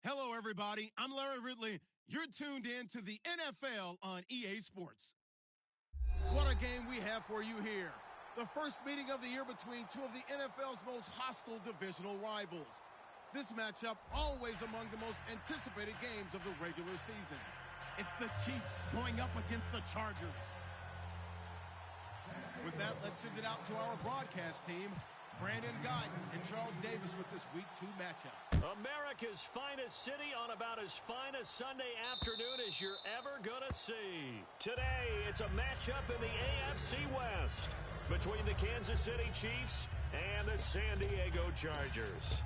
Hello, everybody. I'm Larry Ridley. You're tuned in to the NFL on EA Sports. What a game we have for you here. The first meeting of the year between two of the NFL's most hostile divisional rivals. This matchup always among the most anticipated games of the regular season. It's the Chiefs going up against the Chargers. With that, let's send it out to our broadcast team. Brandon Guyton and Charles Davis with this Week 2 matchup. America's finest city on about as fine a Sunday afternoon as you're ever going to see. Today, it's a matchup in the AFC West between the Kansas City Chiefs and the San Diego Chargers.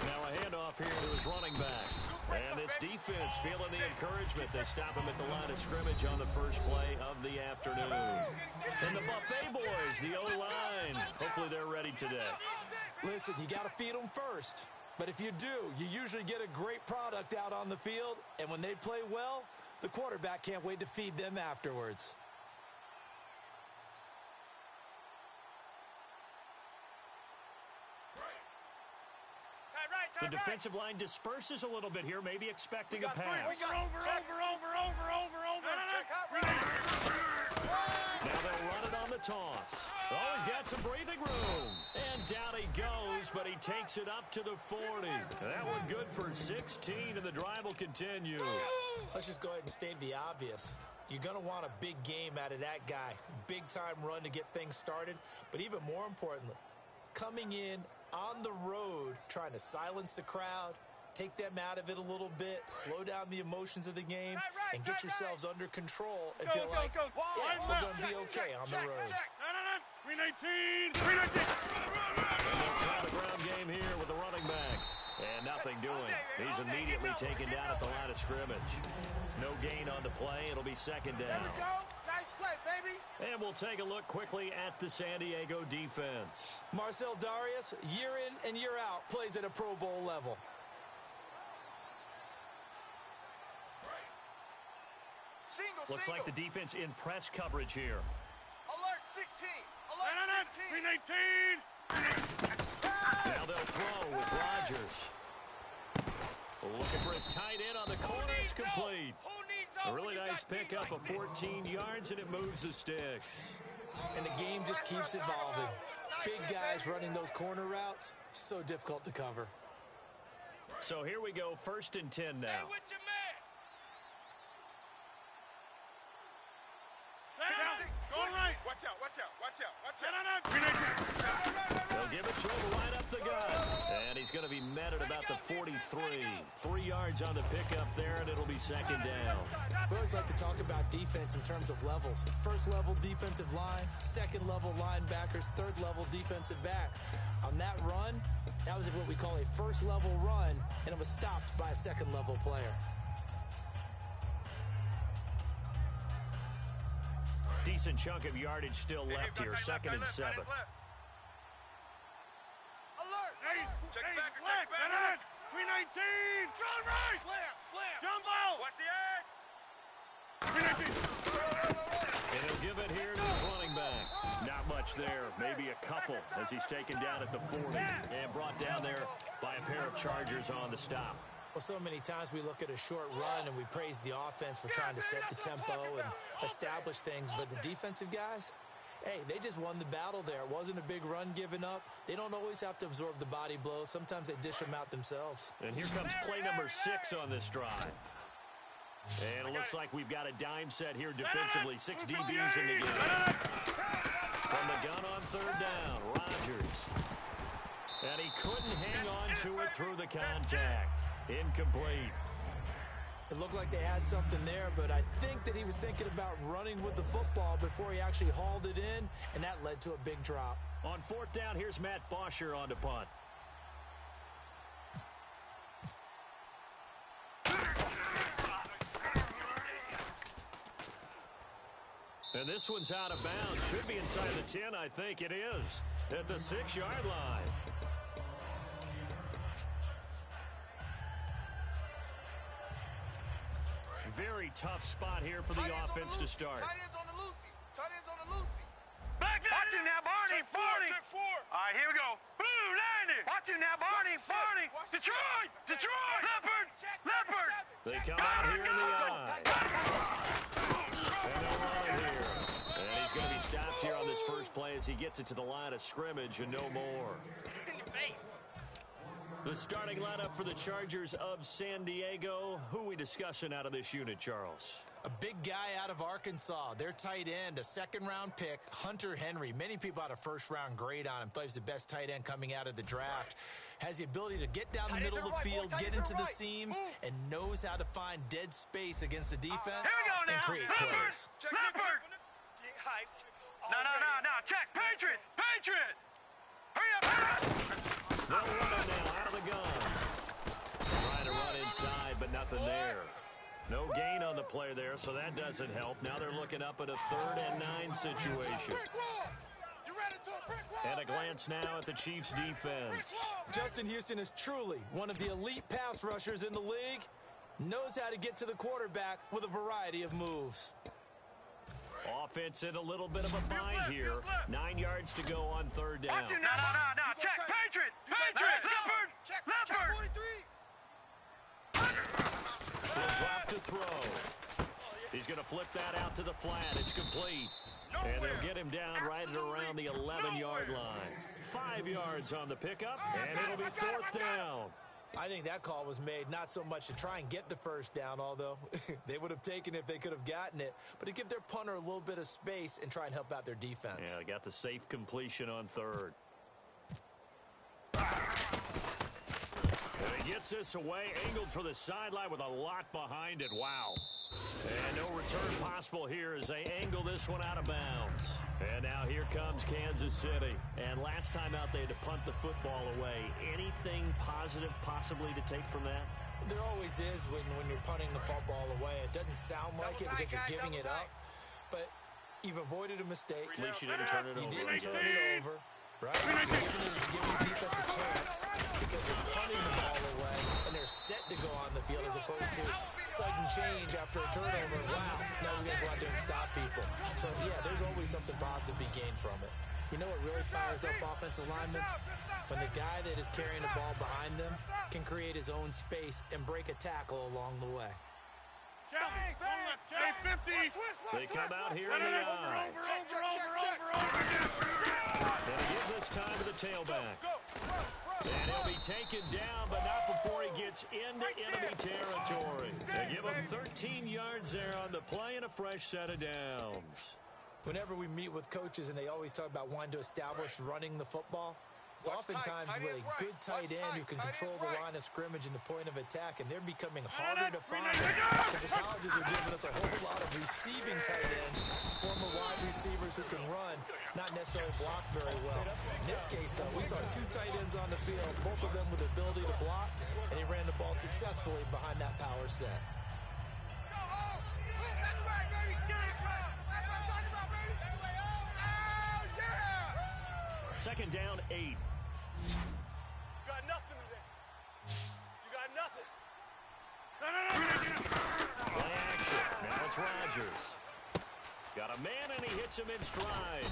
Now a handoff here to his running back. And this defense feeling the encouragement. They stop him at the line of scrimmage on the first play of the afternoon. And the Buffet boys, the O-line. Hopefully they're ready today. Listen, you got to feed them first. But if you do, you usually get a great product out on the field. And when they play well, the quarterback can't wait to feed them afterwards. The defensive line disperses a little bit here, maybe expecting a pass. Over. Now they'll run it on the toss. Oh, he's got some breathing room. And down he goes, but he takes it up to the 40. That one good for 16, and the drive will continue. Let's just go ahead and state the obvious. You're going to want a big game out of that guy. Big-time run to get things started. But even more importantly, coming in on the road, trying to silence the crowd, take them out of it a little bit, slow down the emotions of the game, and get yourselves under control and feel like, yeah, we're going to be okay on the road. 319! And they'll try the ground game here with the running back. And nothing doing. He's immediately taken down at the line of scrimmage. No gain on the play. It'll be second down. There we go. Nice play, baby. And we'll take a look quickly at the San Diego defense. Marcel Darius, year in and year out, plays at a Pro Bowl level. Looks like the defense in press coverage here. Alert 16. Alert 16. 319. Now they'll throw with Rodgers. Looking for his tight end on the corner. It's complete. A really nice pickup of 14 yards, and it moves the sticks. And the game just keeps evolving. Big guys running those corner routes, so difficult to cover. So here we go, 1st and 10 now. Watch out. They'll give it to him right up the gut. And he's going to be met at about the 43. 3 yards on the pickup there, and it'll be second down. We always like to talk about defense in terms of levels. First level defensive line, second level linebackers, third level defensive backs. On that run, that was what we call a first level run, and it was stopped by a second level player. Decent chunk of yardage still left here, 2nd and 7. Alert. Check back. 319. John right. Slam. Jump out. Watch the edge. 319. And he'll give it here to his running back. Not much there, maybe a couple as he's taken down at the 40 and brought down there by a pair of Chargers on the stop. Well, so many times we look at a short run and we praise the offense for trying to set the tempo and establish things. But the defensive guys, hey, they just won the battle there. It wasn't a big run given up. They don't always have to absorb the body blows. Sometimes they dish them out themselves. And here comes play number 6 on this drive. And it looks like we've got a dime set here defensively. 6 DBs in the game. From the gun on 3rd down, Rodgers. And he couldn't hang on to it through the contact. Incomplete. It looked like they had something there, but I think that he was thinking about running with the football before he actually hauled it in, and that led to a big drop. On 4th down, here's Matt Bosher on to punt. And this one's out of bounds. Should be inside the 10, I think it is. At the 6-yard line. Very tough spot here for the offense to start. Tight ends on the loosey. Tight ends on the loosey. Back there. Watch him now, Barney. Barney. Check 4. All right, here we go. Blue, 90. Watch him now, Barney. Barney. Detroit. Detroit. Leopard. Leopard. They come out here in the eye. And they'll run it here. And he's going to be stopped here on this first play as he gets it to the line of scrimmage and no more. In your face. The starting lineup for the Chargers of San Diego. Who are we discussing out of this unit, Charles? A big guy out of Arkansas. Their tight end, a second-round pick, Hunter Henry. Many people had a first-round grade on him. Thought he was the best tight end coming out of the draft. Has the ability to get down the middle of the field, get into the seams, and knows how to find dead space against the defense and create plays. Leopard. Get hyped. No. Check. Patriot. Patriot. Hurry up. They'll run it now out of the gun. Trying to run inside, but nothing there. No gain on the play there, so that doesn't help. Now they're looking up at a 3rd and 9 situation. And a glance now at the Chiefs' defense. Justin Houston is truly one of the elite pass rushers in the league. Knows how to get to the quarterback with a variety of moves. Offense in a little bit of a bind here. 9 yards to go on 3rd down. Watch him now. No. Check. Patriot. Patriot. Leopard. Leopard. He'll drop to throw. He's going to flip that out to the flat. It's complete. And they'll get him down right at around the 11-yard line. 5 yards on the pickup, and it'll be 4th down. I think that call was made not so much to try and get the first down, although they would have taken it if they could have gotten it, but to give their punter a little bit of space and try and help out their defense. Yeah, they got the safe completion on 3rd. And he gets this away, angled for the sideline with a lot behind it. Wow. And no return possible here as they angle this one out of bounds. And now here comes Kansas City. And last time out they had to punt the football away. Anything positive possibly to take from that? There always is when you're punting the football away. It doesn't sound like it because you're giving it up. But you've avoided a mistake. At least you didn't turn it over. You didn't turn it over. Right? You're giving the defense a chance because you're punting the ball away and they're set to go on the field as opposed to sudden change after a turnover. Wow, now we're going to go out there and stop people. So, yeah, there's always something positive to be gained from it. You know what really fires up offensive linemen? When the guy that is carrying the ball behind them can create his own space and break a tackle along the way. They come out here in the eye. They'll give this time to the tailback. And he'll be taken down, but not before he gets into enemy territory. They give him 13 yards there on the play and a fresh set of downs. Whenever we meet with coaches and they always talk about wanting to establish running the football, it's oftentimes with a good tight end who can control the line of scrimmage and the point of attack, and they're becoming harder to find because the colleges are giving us a whole lot of receiving tight ends, former wide receivers who can run, not necessarily block very well. In this case, though, we saw 2 tight ends on the field, both of them with the ability to block, and he ran the ball successfully behind that power set. Second down, 8. You got nothing today. You got nothing. Play action. Now it's Rodgers. Got a man, and he hits him in stride.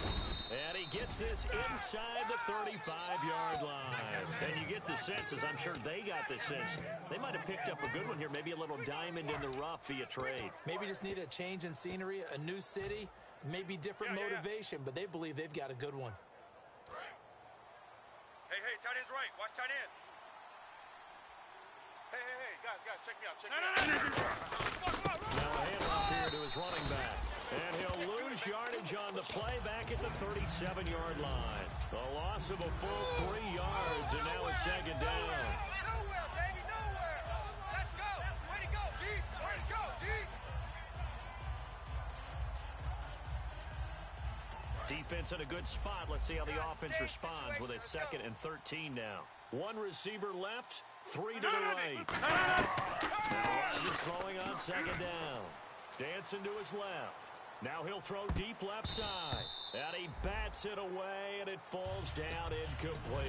And he gets this inside the 35-yard line. And you get the sense, as I'm sure they got the sense, they might have picked up a good one here, maybe a little diamond in the rough via trade. Maybe just need a change in scenery, a new city, maybe different motivation, but they believe they've got a good one. Hey, tight end's right. Watch tight end. Hey, guys, check me out. Now a handoff here to his running back. And he'll lose yardage on the play back at the 37-yard line. A loss of a full 3 yards, and now it's second down. Nowhere, baby, nowhere. Let's go. Way to go, D. Way to go, D. Defense in a good spot. Let's see how the offense responds with a 2nd and 13 now. 1 receiver left, 3 to the right. Now Rodgers throwing on 2nd down. Dancing to his left. Now he'll throw deep left side. And he bats it away, and it falls down incomplete.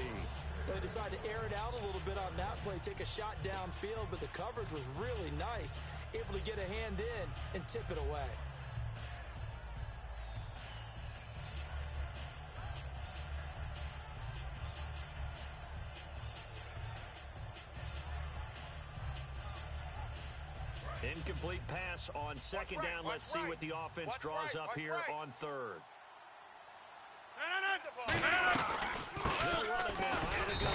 They decided to air it out a little bit on that play, take a shot downfield, but the coverage was really nice, able to get a hand in and tip it away. Incomplete pass on second down. Let's see what the offense draws up here on third. They'll run it now out of the gun.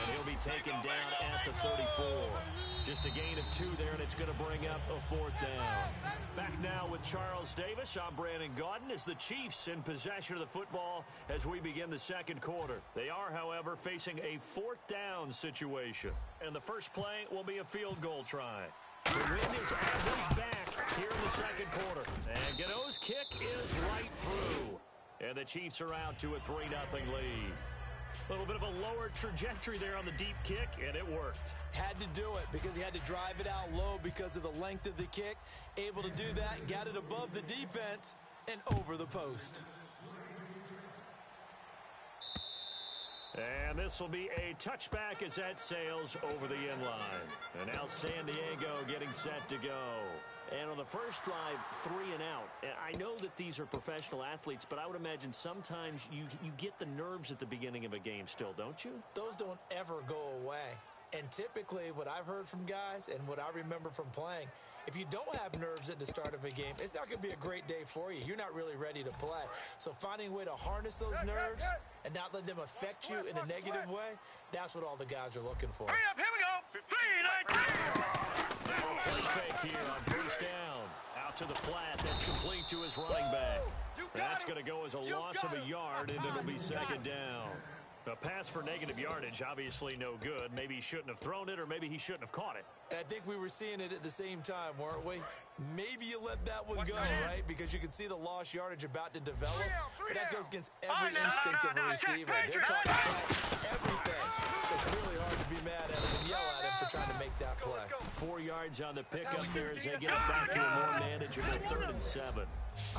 And he'll be taken down at the 34. Just a gain of 2 there, and it's going to bring up a 4th down. Back now with Charles Davis. I'm Brandon Gaudin as the Chiefs in possession of the football as we begin the second quarter. They are, however, facing a 4th down situation. And the first play will be a field goal try. The wind is at his back here in the second quarter. And Gano's kick is right through. And the Chiefs are out to a 3-0 lead. A little bit of a lower trajectory there on the deep kick, and it worked. Had to do it because he had to drive it out low because of the length of the kick. Able to do that, got it above the defense and over the post. And this will be a touchback as that sails over the end line. And now San Diego getting set to go. And on the first drive, 3 and out. I know that these are professional athletes, but I would imagine sometimes you get the nerves at the beginning of a game still, don't you? Those don't ever go away. And typically what I've heard from guys and what I remember from playing, if you don't have nerves at the start of a game, it's not going to be a great day for you. You're not really ready to play. So finding a way to harness those nerves and not let them affect you in a negative way, that's what all the guys are looking for. Hurry up, here we go. 3-19. Play fake here on first down. Out to the flat. That's complete to his running back. That's going to go as a loss of a yard, and it'll be second down. A pass for negative yardage, obviously no good. Maybe he shouldn't have thrown it, or maybe he shouldn't have caught it. And I think we were seeing it at the same time, weren't we? Maybe you let that one go, right? Because you can see the lost yardage about to develop. But that goes against every instinct of a receiver. They're trying to catch everything. So it's really hard to be mad at him and yell at him for trying to make that play. 4 yards on the pickup there as they get it back to a more manageable 3rd and 7.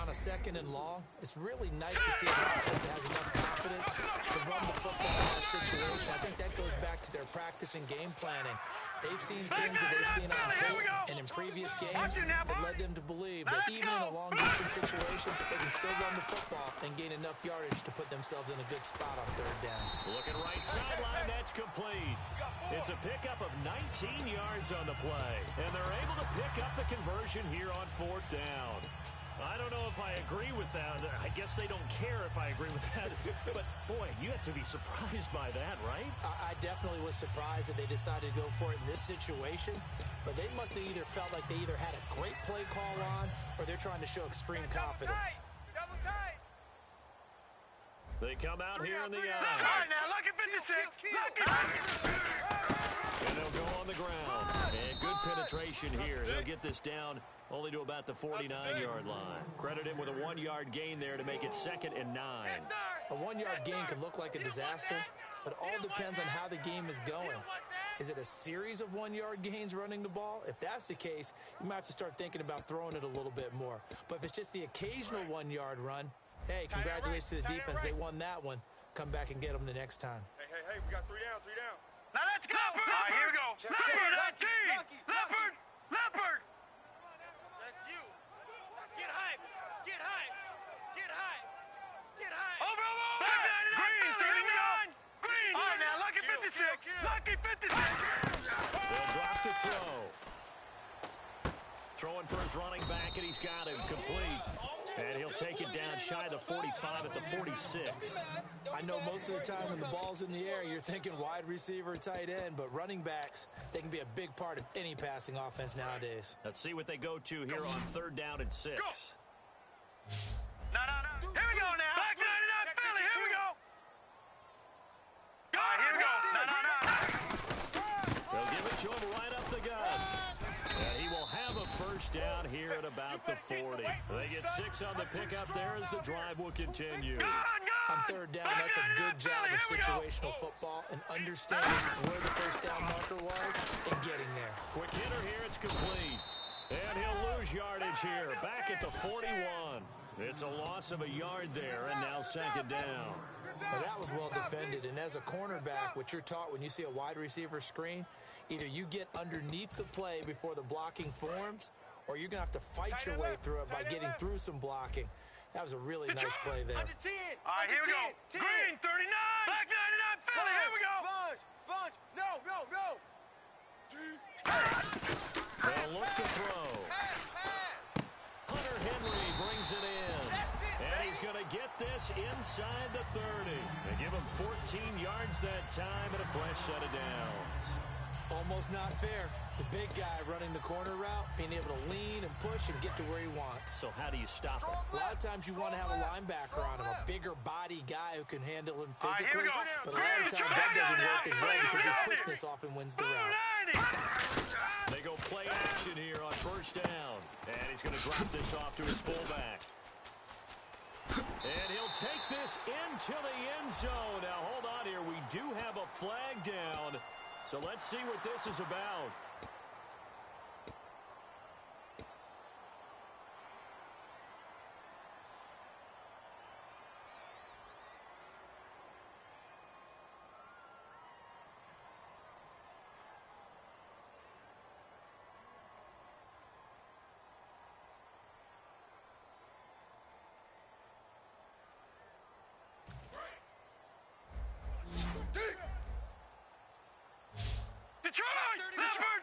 On a 2nd and long, it's really nice to see an offense that has enough confidence to run the football in that situation. I think that goes back to their practice and game planning. They've seen things that they've seen on tape and in previous games that led them to believe that even in a long-distance situation, they can still run the football and gain enough yardage to put themselves in a good spot on 3rd down. Looking right sideline, that's complete. It's a pickup of 19 yards on the play, and they're able to pick up the conversion here on 4th down. I don't know if I agree with that. I guess they don't care if I agree with that. But, boy, you have to be surprised by that, right? I definitely was surprised that they decided to go for it in this situation. But they must have either felt like they either had a great play call on or they're trying to show extreme confidence. Double tight. They come out here in the That's eye. right now. Lucky 56. Lucky. And they'll go on the ground. And good penetration here. They'll get this down only to about the 49-yard line. Credit him with a 1-yard gain there to make it 2nd and 9. A 1-yard gain could look like a disaster, but all depends on how the game is going. Is it a series of 1-yard gains running the ball? If that's the case, you might have to start thinking about throwing it a little bit more. But if it's just the occasional 1-yard run, hey, congratulations to the defense. They won that one. Come back and get them the next time. Hey, we got 3 down, 3 down. Now let's go. All right, here we go. 3-19. Leopard. Leopard. That's you. Get hype. Get hype. Get hype. Get hype. Over. Green. 39. Green. All right, now lucky 56. Lucky 56. They'll drop the throw. Throwing for his running back, and he's got him complete. And he'll take it down shy of the 45 at the 46. I know most of the time when the ball's in the air, you're thinking wide receiver, tight end, but running backs, they can be a big part of any passing offense nowadays. Let's see what they go to here on 3rd down and 6. No. Here we go now. Back 99 Philly. Here we go. All right, here we go. No. They'll give it to him right up the gut. And he will have a first down here at about the 40. They get 6 on the pickup there as the drive will continue. On 3rd down, that's a good job of situational football and understanding where the first down marker was and getting there. Quick hitter here, it's complete. And he'll lose yardage here, back at the 41. It's a loss of a yard there, and now second down. Now that was well defended, and as a cornerback, what you're taught when you see a wide receiver screen, either you get underneath the play before the blocking forms, or you're going to have to fight your way through it by getting through some blocking. That was a really nice play there. All right, here we go. Green, 39. Black 99, Philly, here we go. Sponge. No. They'll look to throw. Hunter Henry brings it in. And he's going to get this inside the 30. They give him 14 yards that time and a fresh set of downs. Almost not fair. The big guy running the corner route, being able to lean and push and get to where he wants. So how do you stop it? A lot of times you want to have a linebacker on him, a bigger body guy who can handle him physically. But a lot of times that doesn't work as well because his quickness often wins the route. They go play action here on first down. And he's going to drop this off to his fullback. And he'll take this into the end zone. Now, hold on here. We do have a flag down. So let's see what this is about. Detroit! Leopard!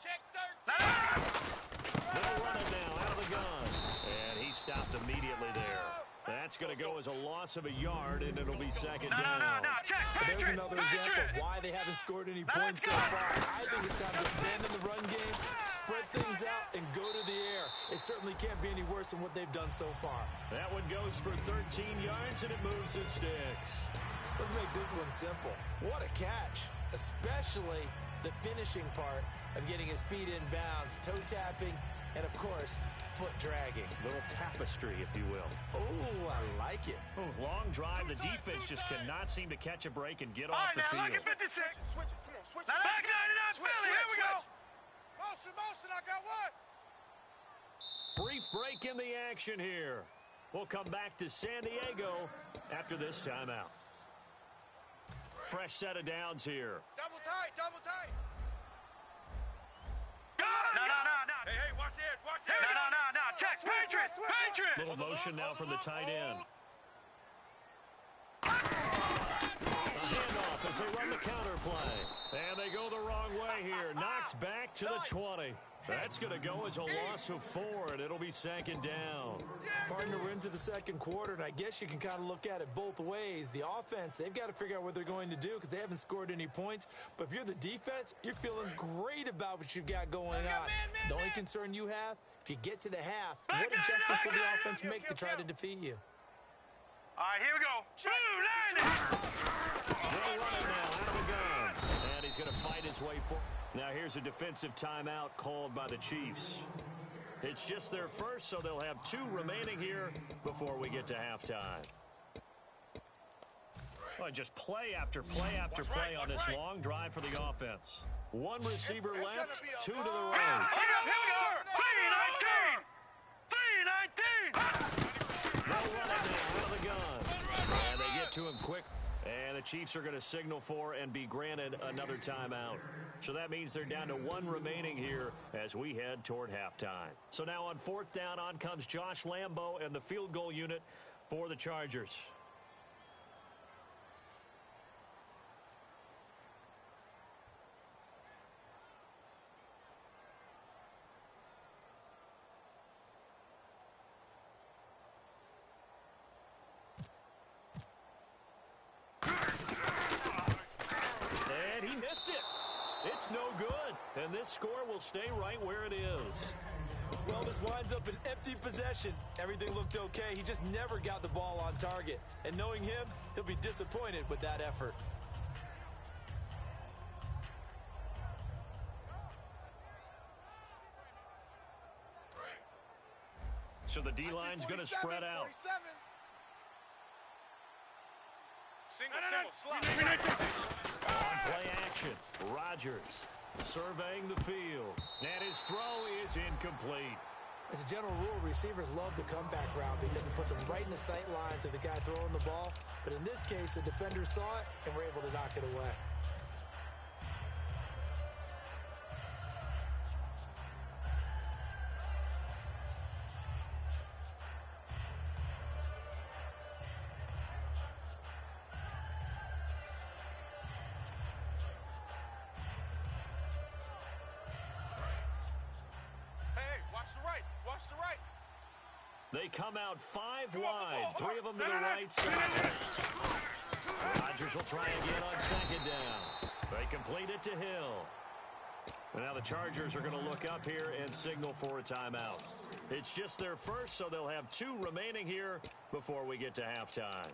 Check 13! They'll run it now out of the gun. And he stopped immediately there. That's going to go as a loss of a yard, and it'll be second down. No. Check. There's another example of why they haven't scored any points so far. I think it's time to abandon the run game, spread things out, and go to the air. It certainly can't be any worse than what they've done so far. That one goes for 13 yards, and it moves the sticks. Let's make this one simple. What a catch, especially the finishing part of getting his feet in bounds, toe tapping, and, of course, foot dragging. Little tapestry, if you will. Oh, I like it. Oh, long drive. The defense just cannot seem to catch a break and get off the All right, now, field. look at 56. Switch it. Come on, switch it. Back 99, Philly, here we go. Motion, I got one. Brief break in the action here. We'll come back to San Diego after this timeout. Fresh set of downs here. Double tight. No. Hey, watch the edge. No. Check. Patriots. Little motion now from the tight end. A handoff as they run the counter play. And they go the wrong way here. Knocked back to the 20. That's going to go as a loss of 4, and it'll be second down. Partner, we're into the second quarter, and I guess you can kind of look at it both ways. The offense, they've got to figure out what they're going to do because they haven't scored any points. But if you're the defense, you're feeling great about what you've got going on. The only concern you have, if you get to the half, what adjustments will the offense make to try to defeat you? All right, here we go. They'll run it now out of the gun. And he's going to fight his way forward. Now here's a defensive timeout called by the Chiefs. It's just their first, so they'll have 2 remaining here before we get to halftime. Well, just play after play after play on this long drive for the offense. 1 receiver left, 2 to the right. Here we go. 319. They'll run it now out of the gun. And they get to him quick. And the Chiefs are going to signal for and be granted another timeout. So that means they're down to 1 remaining here as we head toward halftime. So now on 4th down, on comes Josh Lambo and the field goal unit for the Chargers. It's no good, and this score will stay right where it is. Well, this winds up an empty possession. Everything looked okay. He just never got the ball on target. And knowing him, he'll be disappointed with that effort. So the D-line's going to spread out. 47. Single, slot. On play action, Rodgers surveying the field. And his throw is incomplete. As a general rule, receivers love the comeback route because it puts them right in the sight lines of the guy throwing the ball. But in this case, the defender saw it and were able to knock it away. They come out 5 wide, 3 of them to the right side. Rodgers will try again on second down. They complete it to Hill. And now the Chargers are going to look up here and signal for a timeout. It's just their first, so they'll have 2 remaining here before we get to halftime.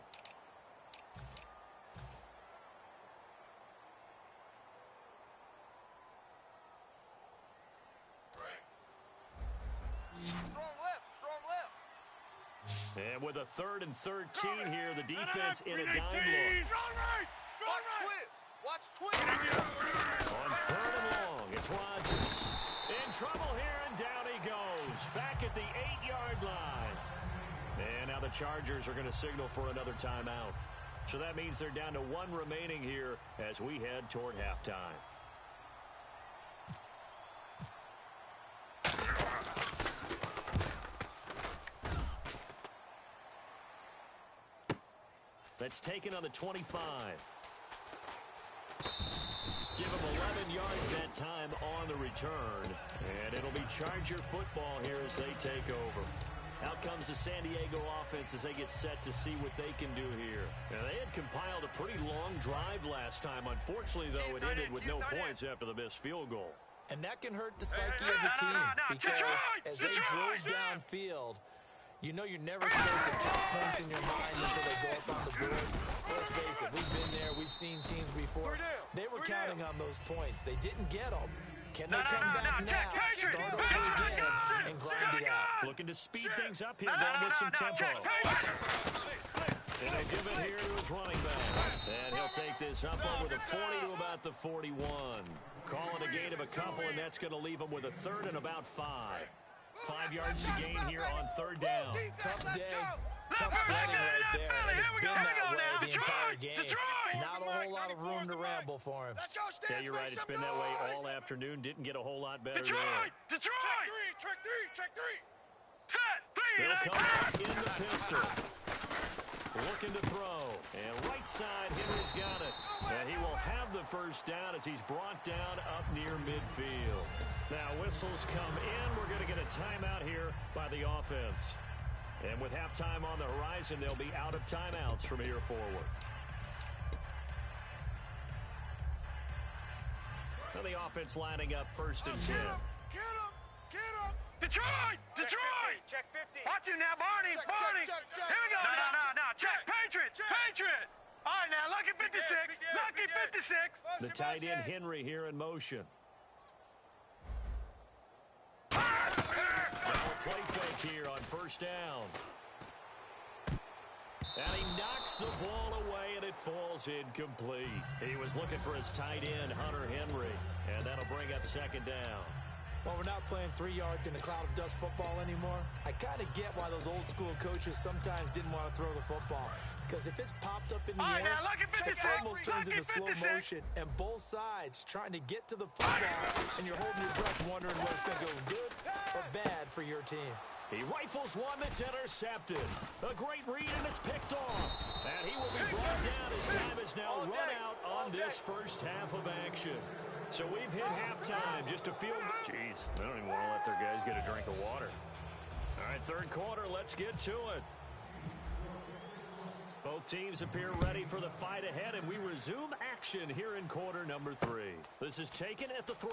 And with a 3rd and 13 here, the defense in a dime look. Watch twist. On 3rd and long, it's Rodgers. In trouble here, and down he goes. Back at the 8-yard line. And now the Chargers are going to signal for another timeout. So that means they're down to 1 remaining here as we head toward halftime. That's taken on the 25. Give him 11 yards that time on the return. And it'll be Charger football here as they take over. Out comes the San Diego offense as they get set to see what they can do here. Now, they had compiled a pretty long drive last time. Unfortunately, though, it ended with no points after the missed field goal. And that can hurt the psyche of the team because as they drove downfield, you know you're never supposed to count points in your mind until they go up on the board. Let's face it, we've been there. We've seen teams before. They were counting on those points. They didn't get them. Can they come back now, start over again, and grind it out? Looking to speed things up here, going with some tempo. And they give it here to his running back. And he'll take this up over the 40 to about the 41. Calling a gain of a couple, and that's going to leave him with a 3rd and about 5. 5 yards to gain here on 3rd down. Tough day, tough sledding right there, and it's been that way the entire game. Not a whole lot of room to ramble for him. Yeah, you're right. It's been that way all afternoon. Didn't get a whole lot better Detroit! there. Check three! Set! He'll come out in the pistol. Looking to throw. And right side, Henry's got it. And he will have the first down as he's brought down up near midfield. Now whistles come in. We're going to get a timeout here by the offense. And with halftime on the horizon, they'll be out of timeouts from here forward. Now the offense lining up 1st and 10. Get him! Detroit! Check 50. Watch him now, Barney! Check. Here we go! No. Check! Patriot! All right, now, lucky 56! Lucky 56! The tight end Henry here in motion. Play fake here on 1st down. And he knocks the ball away, and it falls incomplete. He was looking for his tight end, Hunter Henry, and that'll bring up 2nd down. Well, we're not playing 3 yards in a cloud of dust football anymore. I kind of get why those old school coaches sometimes didn't want to throw the football. Because if it's popped up in the air, it almost turns into slow motion. And both sides trying to get to the football, and you're holding your breath wondering whether it's going to go good or bad for your team. He rifles one that's intercepted. A great read, and it's picked off. And he will be brought down. His time is now run out on this first half of action. So we've hit halftime. Just a few. Jeez, they don't even want to let their guys get a drink of water. All right, 3rd quarter, let's get to it. Both teams appear ready for the fight ahead, and we resume action here in quarter number 3. This is taken at the 3.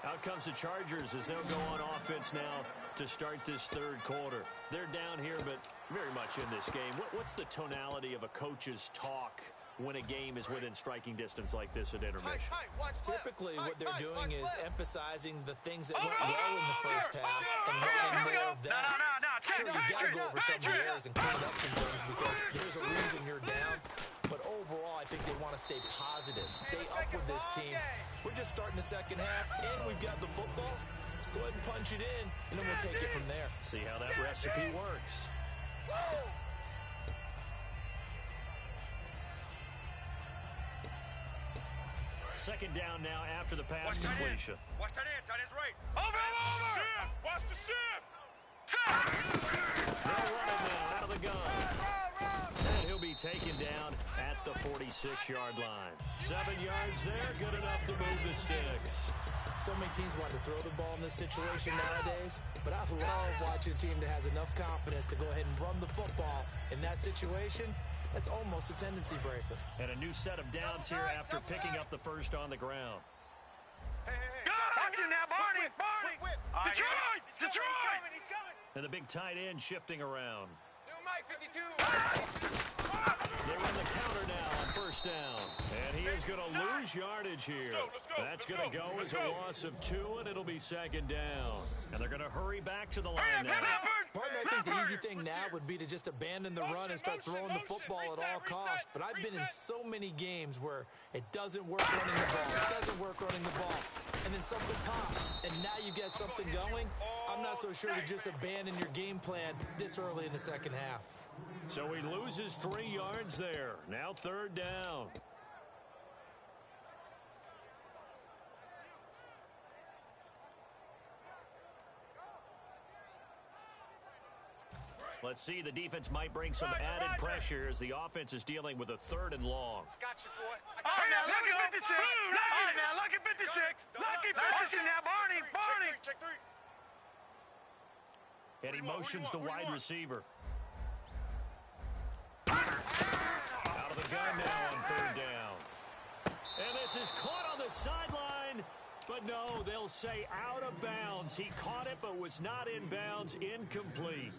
Out comes the Chargers as they'll go on offense now to start this 3rd quarter. They're down here, but very much in this game. What's the tonality of a coach's talk when a game is within striking distance like this at intermission? Typically, what they're doing is emphasizing the things that went well in the first half and wanting more of that. Sure, you got to go over some of the errors and clean up some things because there's a reason you're down. But overall, I think they want to stay positive, stay up with this team. We're just starting the second half, and we've got the football. Let's go ahead and punch it in, and then we'll take it from there. See how that recipe works. Second down now after the pass completion. Watch that in, tight end's right. Over! Shift! Watch the shift! They're running now out of the gun. And he'll be taken down at the 46-yard line. 7 yards there, good enough to move the sticks. So many teams want to throw the ball in this situation nowadays, but I love watching a team that has enough confidence to go ahead and run the football. In that situation, that's almost a tendency breaker. And a new set of downs here after picking up the first on the ground. Hey. Watch it now, Barney! Whip. Detroit! He's coming. And the big tight end shifting around. New Mike 52. They run the counter now on first down. And he is going to lose yardage here. That's going to go as a loss of 2, and it'll be second down. And they're going to hurry back to the line now. Partner, I think the easy thing now would be to just abandon the run and start throwing the football at all costs. But I've been in so many games where it doesn't work running the ball. It doesn't work running the ball. And then something pops, and now you get something going. I'm not so sure to just abandon your game plan this early in the second half. So he loses 3 yards there. Now third down. Let's see, the defense might bring some added pressure as the offense is dealing with a 3rd and long. Got you, boy. All right, now, look at 56. All right, now, look at 56. Lucky 56 now, Barney. Check 3. And he motions the wide receiver. Out of the gun now on 3rd down. And this is caught on the sideline. But no, they'll say out of bounds. He caught it but was not in bounds. Incomplete.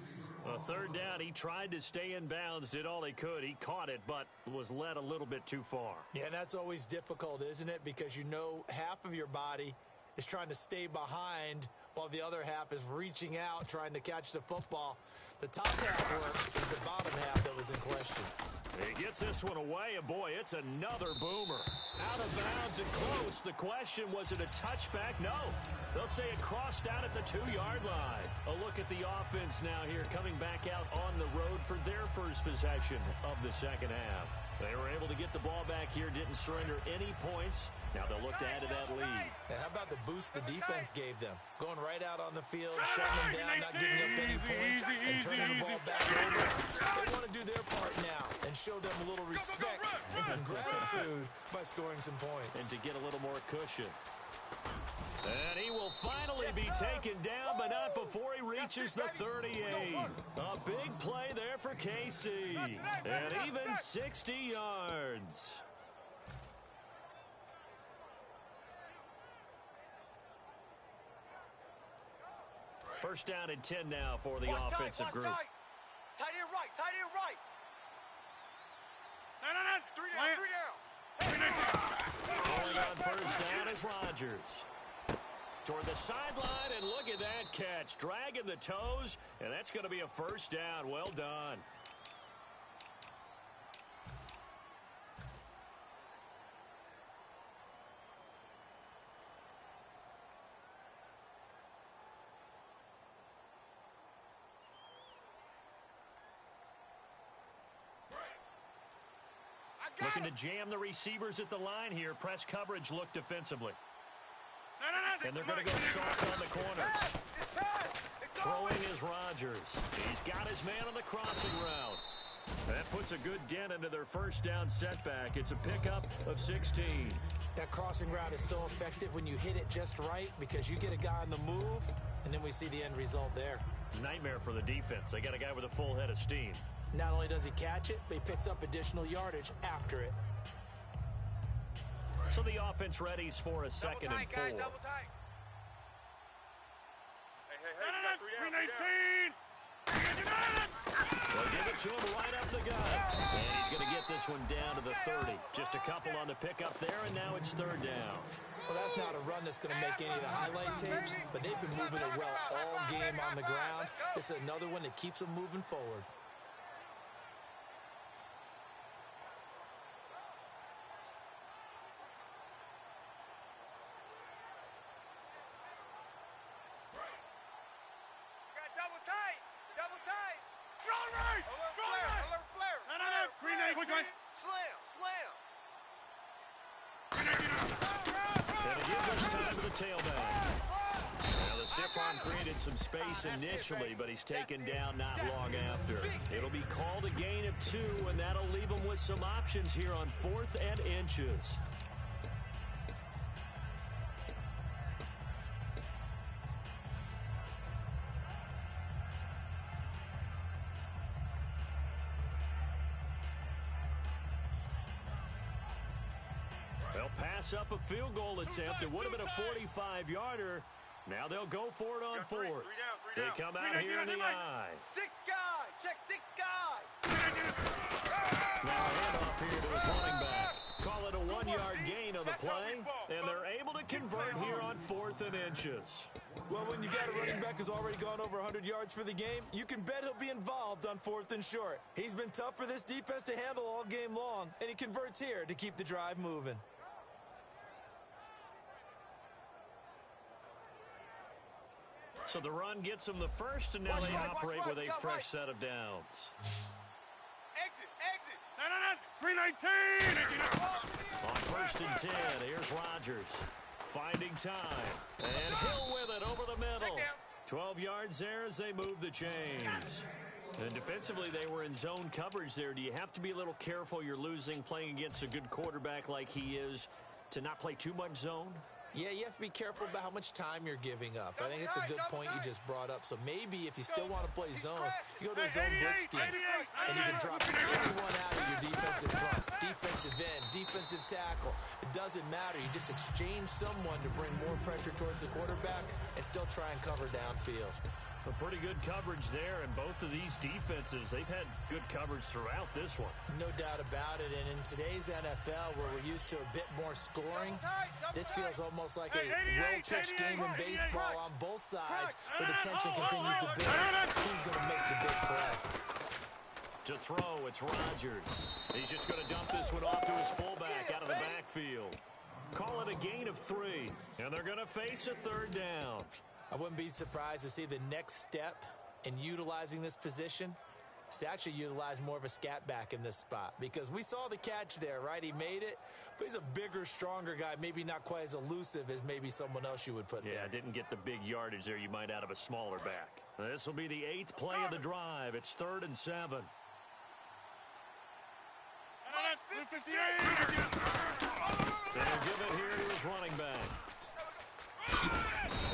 3rd down, he tried to stay in bounds, did all he could. He caught it, but was led a little bit too far. Yeah, and that's always difficult, isn't it? Because you know half of your body is trying to stay behind while the other half is reaching out, trying to catch the football. The top half works, is the bottom half that was in question. He gets this one away, and boy, it's another boomer. Out of bounds and close. The question, was it a touchback? No. They'll say it crossed out at the 2-yard line. A look at the offense now here, coming back out on the road for their first possession of the second half. They were able to get the ball back here, didn't surrender any points. Now they'll look to add to that lead. Now, how about the boost the defense gave them? Going right out on the field, shutting them down, not giving up any points, and turning the ball back over. They want to do their part now and show them a little respect and some gratitude by scoring some points. And to get a little more cushion. And he will finally be taken down, but not before he reaches the 38. A big play there for KC. And even 60 yards. First down and 10 now for the offensive group. Tight end right. No. 3 down. Going on first down is Rodgers. Toward the sideline, and look at that catch. Dragging the toes, and that's going to be a first down. Well done. Looking to jam the receivers at the line here. Press coverage look defensively. And they're going to go soft on the corners. Throwing is Rodgers. He's got his man on the crossing route. That puts a good dent into their first down setback. It's a pickup of 16. That crossing route is so effective when you hit it just right because you get a guy on the move, and then we see the end result there. Nightmare for the defense. They got a guy with a full head of steam. Not only does he catch it, but he picks up additional yardage after it. So the offense readies for a second and 4. Guys, double tight. Hey, we got 3 down. They'll give it to him right up the gut. And he's going to get this one down to the 30. Just a couple on the pickup there, and now it's 3rd down. Well, that's not a run that's going to make any of the highlight tapes, but they've been moving it well all game on the ground. This is another one that keeps them moving forward. tight. Strong right. Alert flare. No. Green egg. Quick one. Slam. And it gives us time to the tailback. Now, the stiff arm created some space initially, but he's taken down not long after. It'll be called a gain of 2, and that'll leave him with some options here on 4th and inches. They'll pass up a field goal attempt. It would have been a 45-yarder. Now they'll go for it on 4th. Three They down. come out here in the eye. 6 guy. Check 6 guy. Now a handoff here to his running back. Call it a 1-yard gain on the play, and they're able to convert here on 4th and inches. Well, when you got a running back who's already gone over 100 yards for the game, you can bet he'll be involved on 4th and short. He's been tough for this defense to handle all game long, and he converts here to keep the drive moving. So the run gets them the first, and now they operate with a fresh set of downs. Exit. No. 319. On 1st and 10, here's Rodgers. Finding time. And Hill with it over the middle. 12 yards there as they move the chains. And defensively, they were in zone coverage there. Do you have to be a little careful you're losing playing against a good quarterback like he is to not play too much zone? Yeah, you have to be careful about how much time you're giving up. I think it's a good point you just brought up. So maybe if you still want to play zone, you go to a zone blitz scheme, and you can drop anyone out of your defensive front, defensive end, defensive tackle. It doesn't matter. You just exchange someone to bring more pressure towards the quarterback and still try and cover downfield. A pretty good coverage there, and both of these defenses, they've had good coverage throughout this one. No doubt about it, and in today's NFL, where we're used to a bit more scoring, this feels almost like a well-pitched game in baseball on both sides, where the tension continues to build. Who's going to make the big play? To throw, it's Rodgers. He's just going to dump this one off to his fullback out of the backfield. Call it a gain of 3, and they're going to face a 3rd down. I wouldn't be surprised to see the next step in utilizing this position is to actually utilize more of a scat back in this spot, because we saw the catch there, right? He made it, but he's a bigger, stronger guy, maybe not quite as elusive as maybe someone else you would put there. Yeah, didn't get the big yardage there you might out of a smaller back. This will be the 8th play of the drive. It's 3rd and 7. They'll give it here to his running back.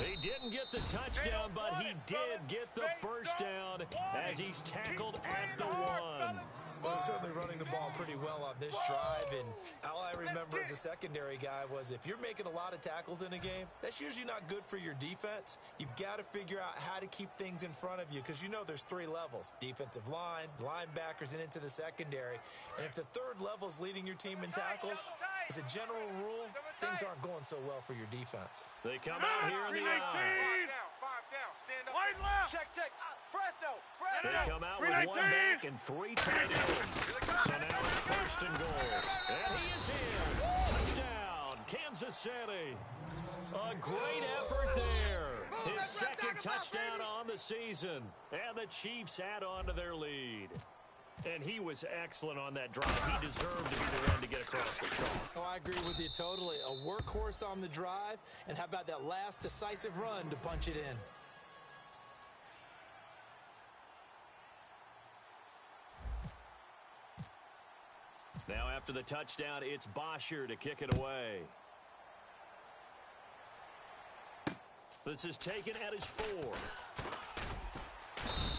He didn't get the touchdown, but he did get the first down as he's tackled at the 1. Well, certainly running the ball pretty well on this drive, and all I remember as a secondary guy was if you're making a lot of tackles in a game, that's usually not good for your defense. You've got to figure out how to keep things in front of you, because you know there's 3 levels: defensive line, linebackers, and into the secondary. And if the 3rd level is leading your team in tackles, as a general rule, things aren't going so well for your defense. They come out here in the eye. 5 down. Stand up. Wide left. Check. Fresno. They come out with 1 back and 3 tight ends. So now it's 1st and goal. And he is in. Touchdown, Kansas City. A great effort there. His 2nd touchdown on the season. And the Chiefs add on to their lead. And he was excellent on that drive. He deserved to be the one to get across the chalk. Oh, I agree with you totally. A workhorse on the drive, and how about that last decisive run to punch it in? Now after the touchdown, it's Bosher to kick it away. This is taken at his 4.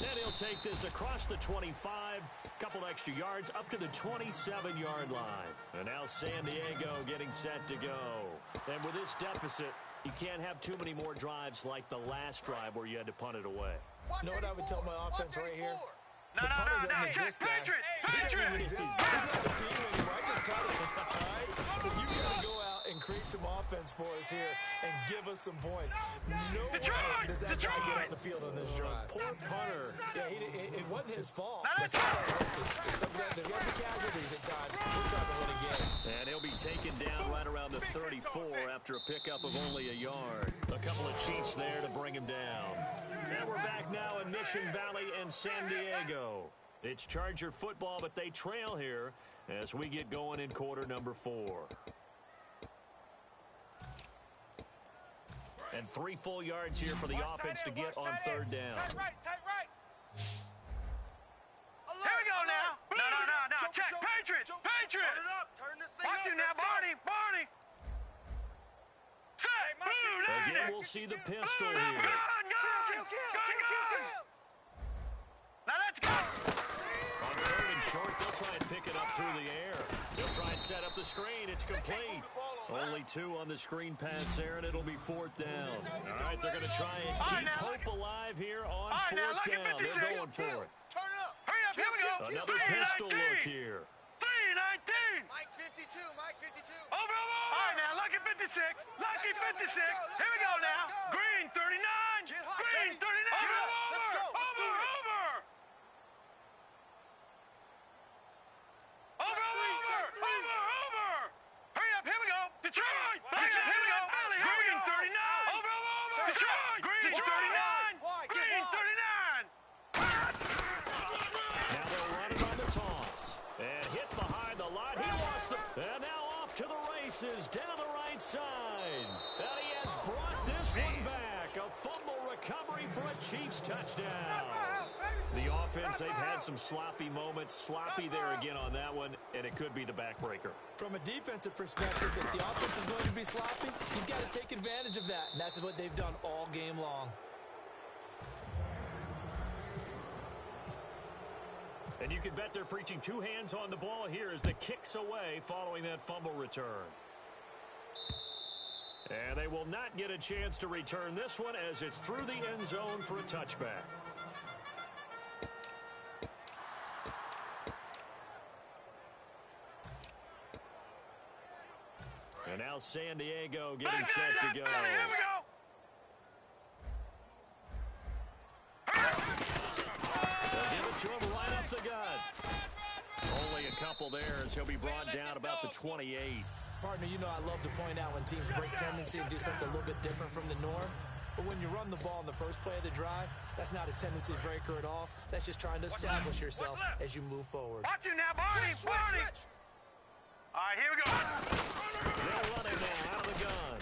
And he'll take this across the 25, couple extra yards, up to the 27-yard line. And now San Diego getting set to go. And with this deficit, you can't have too many more drives like the last drive where you had to punt it away. You know what I would tell my offense right here? No. Exist, guys. Patriot. He's not a team anymore. I just cut it. All right? So you got to go out and create some offense for us here and give us some points. No way does that guy get on the field on this drive. Poor punter. Yeah, it wasn't his fault. Let's Listen, there's some casualties at times. We're trying to win a game. And he'll be taken down right around the 34. 4 after a pickup of only a yard. A couple of Chiefs there to bring him down. And we're back now in Mission Valley and San Diego. It's Charger football, but they trail here as we get going in quarter number 4. And 3 full yards here for the offense to get on third down. Tight right. Here we go now. No. Check. Patriots. Watch it now, Barney. Set. Again, we'll see the pistol here. Gun. Now let's go. On third and short, they'll try and pick it up through the air. They'll try and set up the screen. It's complete. Only 2 on the screen pass there, and it'll be 4th down. All right, they're going to try and keep hope alive here on 4th down. They're going for it. Turn it up. Hurry up. Here we go. Another pistol look here. 319. Mike 52. Over. All right, now, Lucky 56. Lucky 56. Here we go now. Green 39. Green 39. Over. Hurry up. Here we go. Detroit. Here we go. Green 39. Over. Detroit. Green 39. Green 39. Now they'll run it on the toss. And hit behind the line. He lost the... And now off to the races down the right side. And he has brought this one back. A fumble recovery for a Chiefs touchdown. The offense, they've had some sloppy moments. Sloppy there again on that one, and it could be the backbreaker. From a defensive perspective, if the offense is going to be sloppy, you've got to take advantage of that, and that's what they've done all game long. And you can bet they're preaching 2 hands on the ball here as the kick's away following that fumble return. And they will not get a chance to return this one as it's through the end zone for a touchback. And now San Diego getting set to go. Here we go. They'll give it to him right up the gut. Only a couple there as he'll be brought down about the 28. Partner, you know I love to point out when teams break tendency and do something a little bit different from the norm. But when you run the ball in the first play of the drive, that's not a tendency breaker at all. That's just trying to establish yourself as you move forward. Watch it now, Barney. All right, here we go. They'll run him now out of the gun.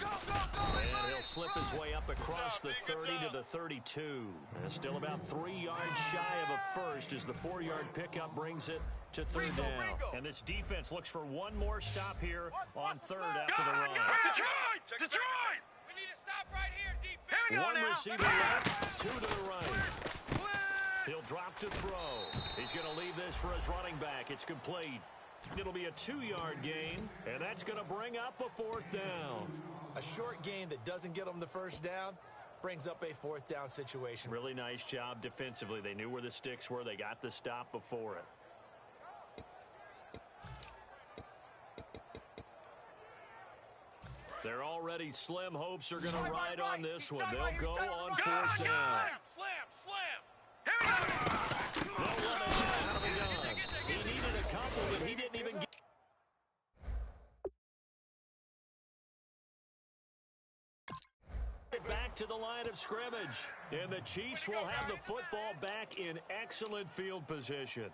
And he'll slip his way up across the 30 to the 32. And still about 3 yards shy of a first as the 4-yard pickup brings it to third down. And this defense looks for one more stop here on third after the run. Detroit! We need to stop right here, defense. Here we go One now. receiver left, 2 to the right. He'll drop to throw. He's going to leave this for his running back. It's complete. It'll be a 2-yard gain, and that's going to bring up a 4th down. A short gain that doesn't get them the first down brings up a 4th down situation. Really nice job defensively. They knew where the sticks were. They got the stop before it. They're already slim hopes are going to ride on this one. They'll go on 4th down. Slam. Here we go. They'll run it out of the gun. He needed a couple, but he didn't even get. Back to the line of scrimmage. And the Chiefs will have the football back in excellent field position.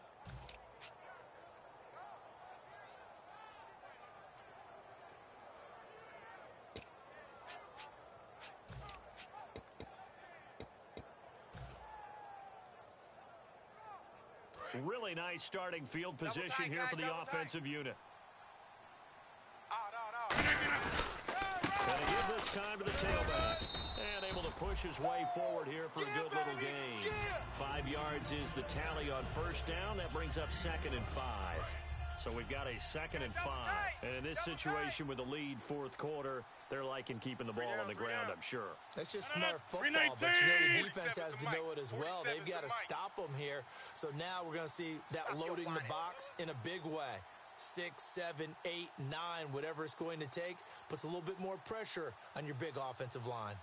Really nice starting field position here for the offensive unit. Going to give this time to the tailback. And able to push his way forward here for a good little gain. 5 yards is the tally on first down. That brings up 2nd and 5. So we've got a 2nd and 5. And in this situation with the lead 4th quarter, they're liking keeping the ball on the ground, I'm sure. That's just smart football, but you know the defense has to know it as well. They've got to stop them here. So now we're going to see that loading the box in a big way. 6, 7, 8, 9, whatever it's going to take, puts a little bit more pressure on your big offensive line.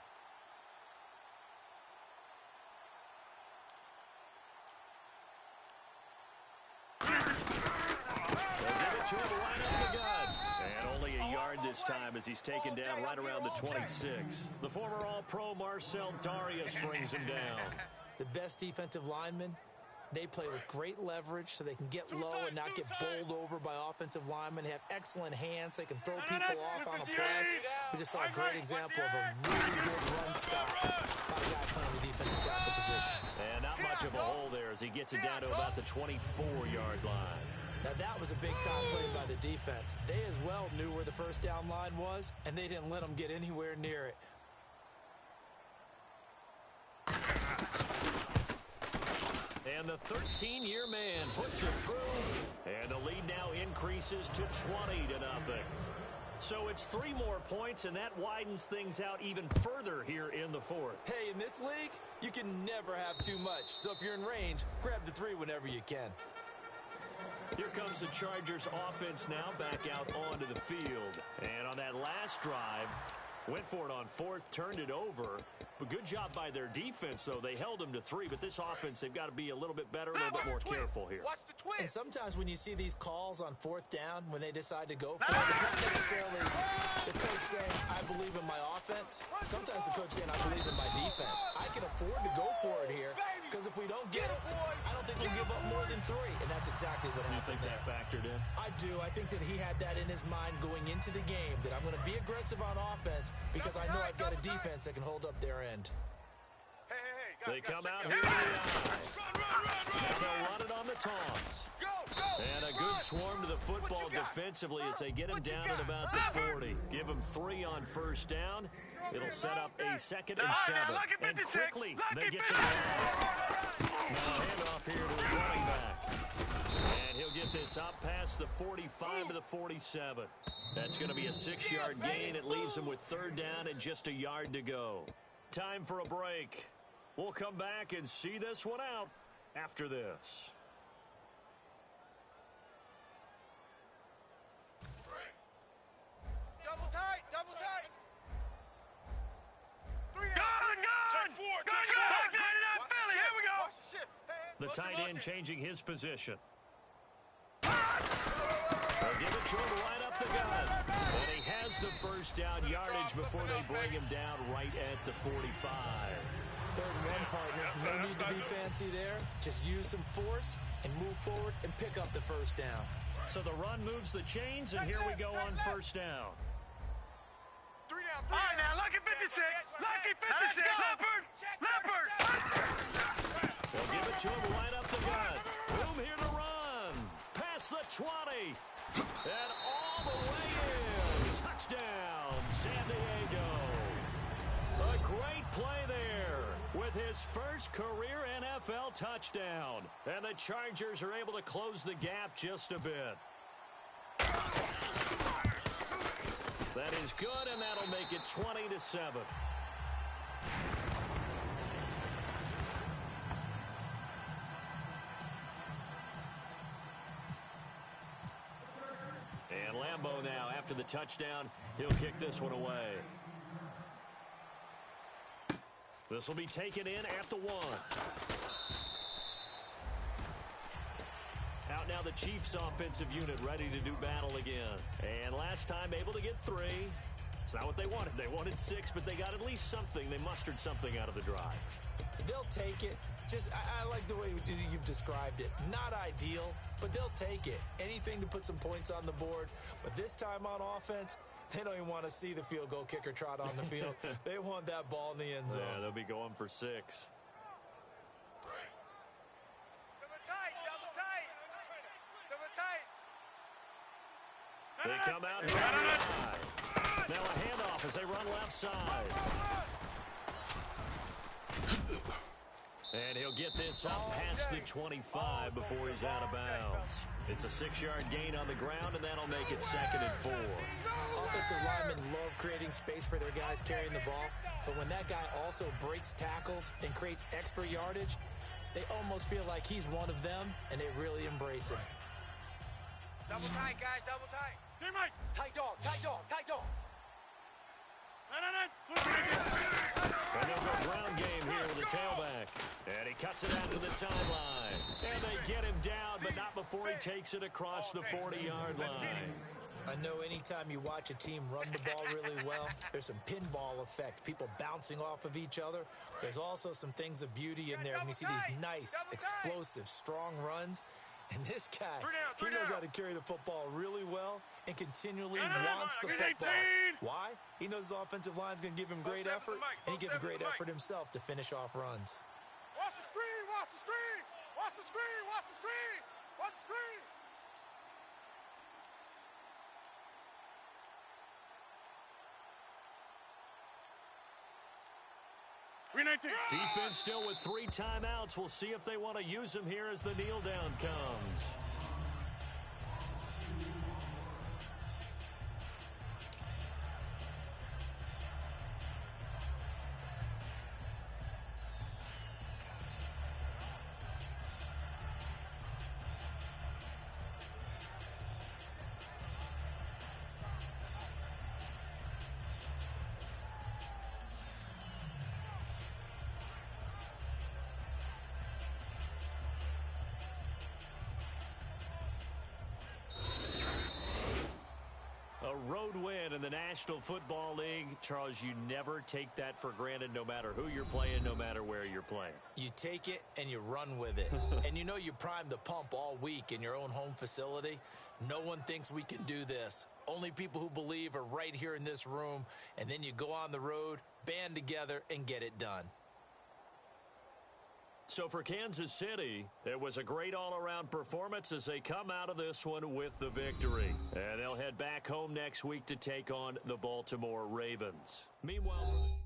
this time as he's taken down right around the 26. The former All-Pro Marcel Darius brings him down. The best defensive linemen, they play with great leverage so they can get low and not get bowled over by offensive linemen. They have excellent hands. They can throw people off on a play. We just saw a great example of a really good run stop by a guy playing the defensive tackle position. And not much of a hole there as he gets it down to about the 24-yard line. Now, that was a big-time play by the defense. They as well knew where the first down line was, and they didn't let them get anywhere near it. And the 13-year man puts it through, and the lead now increases to 20-0. So it's 3 more points, and that widens things out even further here in the fourth. Hey, in this league, you can never have too much. So if you're in range, grab the 3 whenever you can. Here comes the Chargers offense now back out onto the field. And on that last drive, went for it on 4th, turned it over. But good job by their defense, though. They held them to 3, but this offense, they've got to be a little bit better, a little bit more careful here. Watch the twist. And sometimes when you see these calls on 4th down, when they decide to go for it, it's not necessarily the coach saying, I believe in my offense. Sometimes the coach saying, I believe in my defense. I can afford to go for it here, because if we don't get it, I don't think we'll give up more than 3. And that's exactly what happened there. You think that factored in? I do. I think that he had that in his mind going into the game, that I'm going to be aggressive on offense because I know I've got a defense that can hold up their end. They come out here to the eye. Now they'll run it on the toss. And a good swarm to the football defensively as they get him down at about the 40. Give him 3 on first down. It'll set up a 2nd and 7. And quickly, they get some now handoff here to his running back. And he'll get this up past the 45 to the 47. That's going to be a 6-yard gain. It leaves him with 3rd down and just a yard to go. Time for a break. We'll come back and see this one out after this. Double tight, double tight. 3 Gun! Philly, here we go. The tight end changing his position. They'll give it to him right up the gut. And he has the first down yardage before they bring him down right at the 45. 3rd and 1, partner. No need to be fancy there. Just use some force and move forward and pick up the first down. So the run moves the chains, and here we go on first down. 3 down, 3 All right, now, Lucky 56. Lucky 56. Leopard. They'll give it to him right up the gut. Room here to run. Past the 20. And all the way in. Touchdown, San Diego. A great play there with his first career NFL touchdown. And the Chargers are able to close the gap just a bit. That is good, and that'll make it 20-7. And Lambeau now, after the touchdown, he'll kick this one away. This will be taken in at the 1. Out now the Chiefs offensive unit ready to do battle again. And last time able to get 3. It's not what they wanted. They wanted 6, but they got at least something. They mustered something out of the drive. They'll take it. I like the way you've described it. Not ideal, but they'll take it. Anything to put some points on the board. But this time on offense, they don't even want to see the field goal kicker trot on the field. They want that ball in the end zone. Yeah, they'll be going for 6. Double tight, double tight. Double tight. They come out here. Now a handoff as they run left side. And he'll get this up past the 25 before he's out of bounds. It's a 6-yard gain on the ground, and that'll make it 2nd and 4. Offensive linemen love creating space for their guys carrying the ball, but when that guy also breaks tackles and creates extra yardage, they almost feel like he's one of them, and they really embrace him. Double tight, guys, double tight. Team Mike. Tight dog, tight dog, tight dog. And they'll go ground game here with the tailback. And he cuts it out to the sideline. And they get him down, but not before he takes it across the 40-yard line. I know anytime you watch a team run the ball really well, there's some pinball effect, people bouncing off of each other. There's also some things of beauty in there when you see these nice, explosive, strong runs. And this guy, he knows how to carry the football really well and continually wants the football. Why? He knows his offensive line's going to give him great effort, and he gives great effort himself to finish off runs. Watch the screen, watch the screen, watch the screen, watch the screen, watch the screen. Defense still with 3 timeouts. We'll see if they want to use them here as the kneel down comes. A road win in the National Football League. Charles, you never take that for granted no matter who you're playing, no matter where you're playing. You take it and you run with it. And you know you primed the pump all week in your own home facility. No one thinks we can do this. Only people who believe are right here in this room. And then you go on the road, band together, and get it done. So for Kansas City, it was a great all-around performance as they come out of this one with the victory. And they'll head back home next week to take on the Baltimore Ravens. Meanwhile,